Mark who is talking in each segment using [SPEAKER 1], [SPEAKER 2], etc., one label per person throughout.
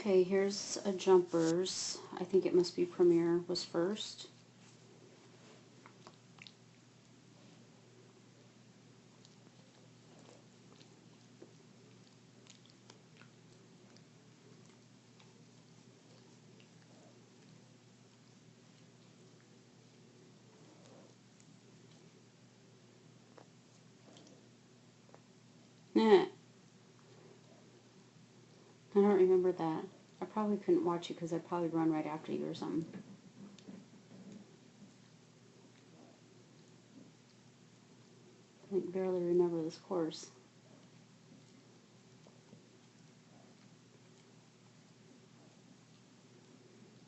[SPEAKER 1] Okay, here's a jumpers. I think it must be Premier was first. I don't remember that. I probably couldn't watch you because I'd probably run right after you or something. I can barely remember this course.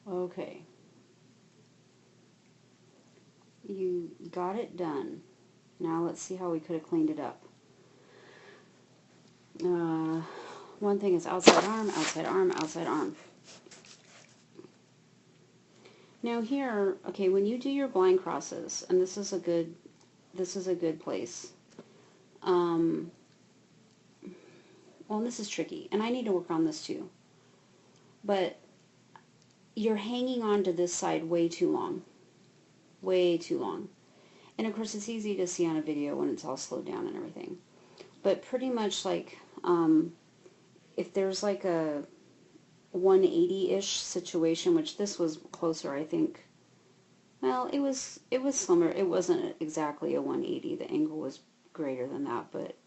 [SPEAKER 1] Okay. You got it done. Now let's see how we could have cleaned it up. One thing is outside arm, outside arm, outside arm. Now here, okay, when you do your blind crosses, and this is a good place. Well, this is tricky, and I need to work on this too. But you're hanging on to this side way too long. Way too long. And of course, it's easy to see on a video when it's all slowed down and everything. But pretty much like, if there's like a 180-ish situation, which this was closer, I think. Well, it was slimmer. It wasn't exactly a 180. The angle was greater than that, but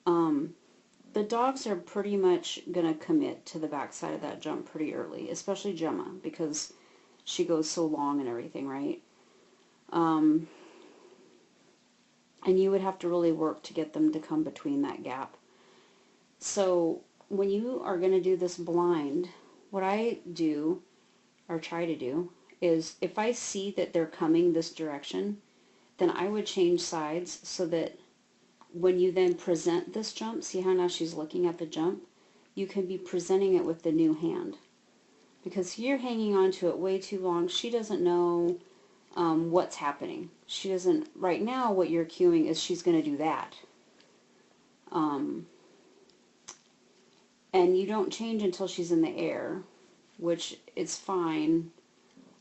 [SPEAKER 1] the dogs are pretty much going to commit to the backside of that jump pretty early, especially Gemma, because she goes so long and everything, right? And you would have to really work to get them to come between that gap. So when you are going to do this blind, what I do, or try to do, is if I see that they're coming this direction, then I would change sides so that when you then present this jump, see how now she's looking at the jump, you can be presenting it with the new hand. Because you're hanging on to it way too long, she doesn't know what's happening. She doesn't, right now what you're cueing is she's going to do that. And you don't change until she's in the air, which is fine,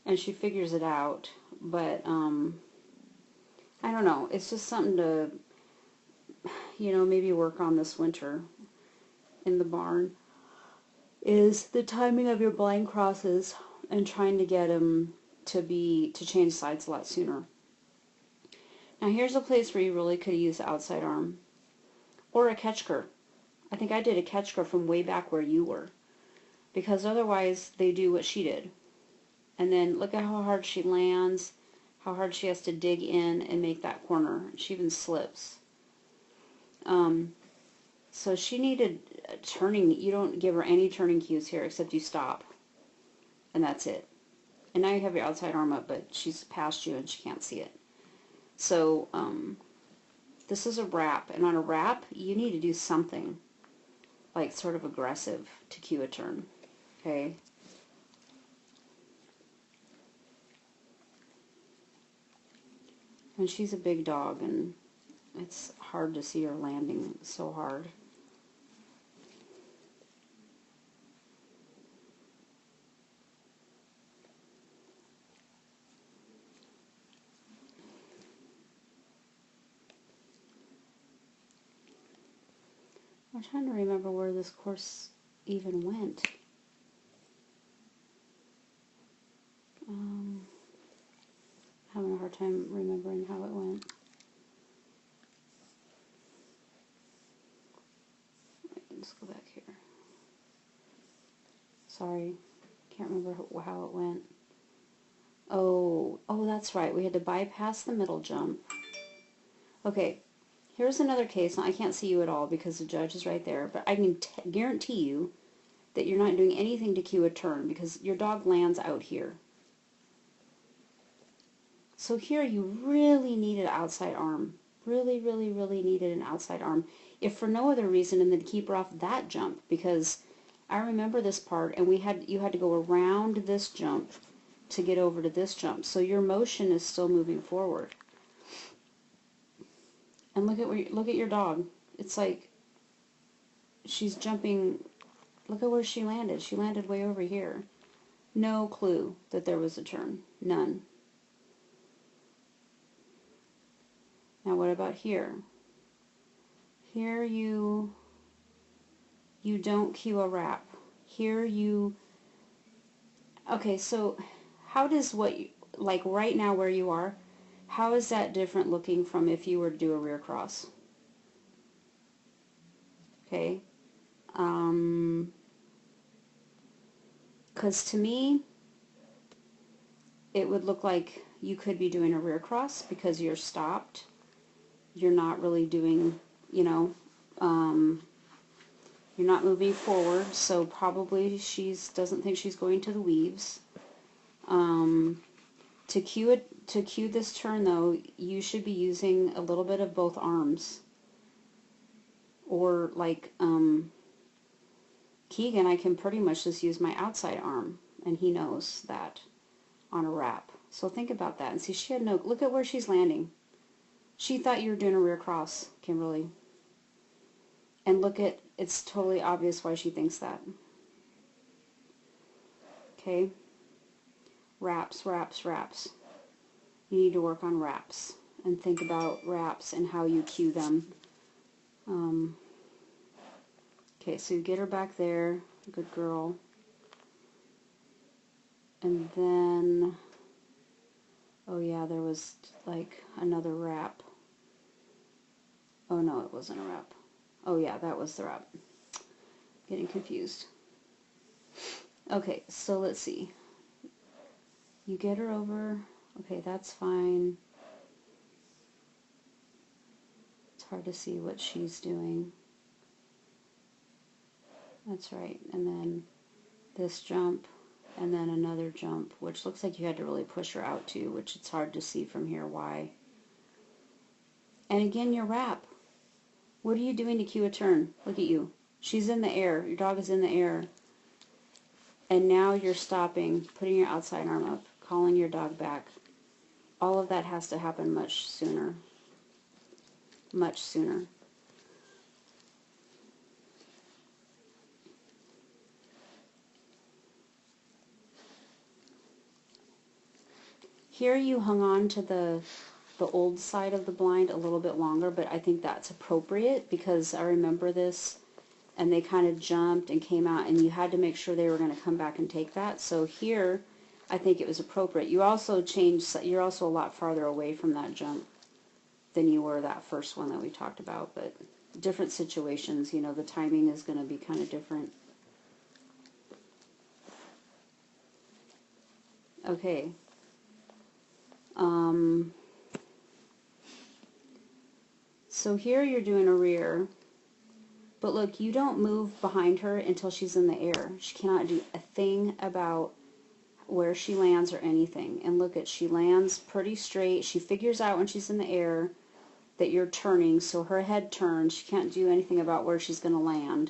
[SPEAKER 1] and she figures it out, but I don't know, it's just something to, maybe work on this winter in the barn, is the timing of your blind crosses and trying to get them to change sides a lot sooner. Now here's a place where you really could use the outside arm, or a catch cur. I think I did a catch cur from way back where you were, because otherwise they do what she did. And then look at how hard she lands, how hard she has to dig in and make that corner. She even slips. So she needed turning. You don't give her any turning cues here except you stop. And that's it. And now you have your outside arm up, but she's past you and she can't see it. So this is a wrap. And on a wrap, you need to do something like sort of aggressive to cue a turn. Okay? And she's a big dog, and it's hard to see her landing so hard. I'm trying to remember where this course even went. Having a hard time remembering how it went. Let's go back here. Sorry, can't remember how it went. Oh, that's right. We had to bypass the middle jump. Okay, here's another case. Now, I can't see you at all because the judge is right there, but I can guarantee you that you're not doing anything to cue a turn because your dog lands out here. So here you really needed outside arm. Really, really, really needed an outside arm. If for no other reason than to keep her off that jump, because I remember this part, and you had to go around this jump to get over to this jump. So your motion is still moving forward. And look at your dog. It's like she's jumping Look at where she landed. She landed way over here. No clue that there was a turn. None. Now what about here? Here you don't cue a wrap. Here you... Okay, so how does what, like right now where you are, how is that different looking from if you were to do a rear cross? Okay. Because to me, it would look like you could be doing a rear cross because you're stopped. You're not really doing, you know, you're not moving forward, so probably doesn't think she's going to the weaves. To cue this turn though, you should be using a little bit of both arms. Or like Keegan, I can pretty much just use my outside arm, and he knows that on a wrap. So think about that and see. She had no look at where she's landing. She thought you were doing a rear cross, Kimberly. And look at, it's totally obvious why she thinks that. Okay. Wraps, wraps, wraps. You need to work on wraps and think about wraps and how you cue them. Okay, so you get her back there. Good girl. And then, oh yeah, there was like another wrap. Oh no, it wasn't a wrap. Oh yeah, that was the wrap. Getting confused. Okay, so let's see. You get her over. Okay, that's fine. It's hard to see what she's doing. That's right. And then this jump, and then another jump, which looks like you had to really push her out too, which it's hard to see from here why. And again, your wrap. What are you doing to cue a turn? Look at you. She's in the air. Your dog is in the air. And now you're stopping, putting your outside arm up, calling your dog back. All of that has to happen much sooner. Much sooner. Here you hung on to the old side of the blind a little bit longer, but I think that's appropriate because I remember this and they kind of jumped and came out and you had to make sure they were going to come back and take that. So here I think it was appropriate. You also changed, you're also a lot farther away from that jump than you were that first one that we talked about, but different situations, you know, the timing is going to be kind of different. Okay. So here you're doing a rear, but look, you don't move behind her until she's in the air. She cannot do a thing about where she lands or anything. And look at, she lands pretty straight. She figures out when she's in the air that you're turning, so her head turns. She can't do anything about where she's going to land.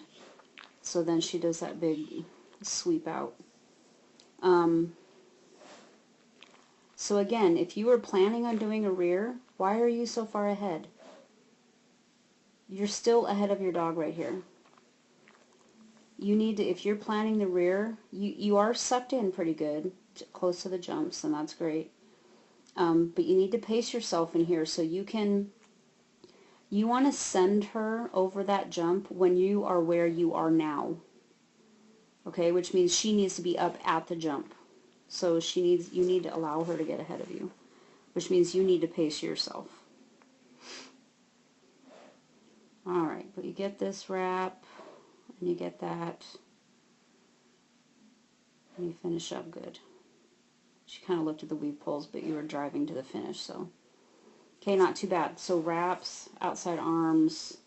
[SPEAKER 1] So then she does that big sweep out. So again, if you were planning on doing a rear, why are you so far ahead? You're still ahead of your dog right here. You need to, if you're planning the rear, you are sucked in pretty good, close to the jumps, and that's great. But you need to pace yourself in here so you want to send her over that jump when you are where you are now. Okay, which means she needs to be up at the jump. So you need to allow her to get ahead of you, which means you need to pace yourself. Alright, but you get this wrap, and you get that, and you finish up good. She kind of looked at the weave poles, but you were driving to the finish, so. Okay, not too bad. So wraps, outside arms,